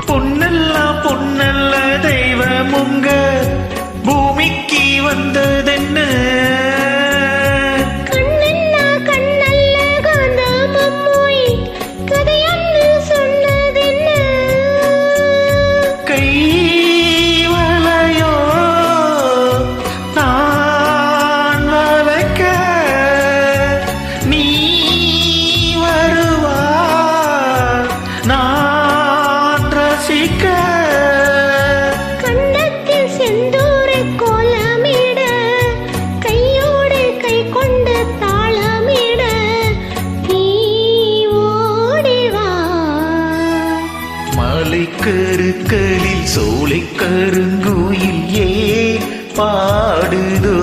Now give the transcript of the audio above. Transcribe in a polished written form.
பொன்னெல்லாம் பொன்னல்ல தெய்வமுங்க பூமிக்கு வந்ததென்ன கண்ணத்தில் செந்தூரை கோலமிட கையோடு கை கொண்டு தாளமிட நீ ஓடிவா மாலை கருக்களில் சோலை கருங்குயில் ஏ பாடுதோ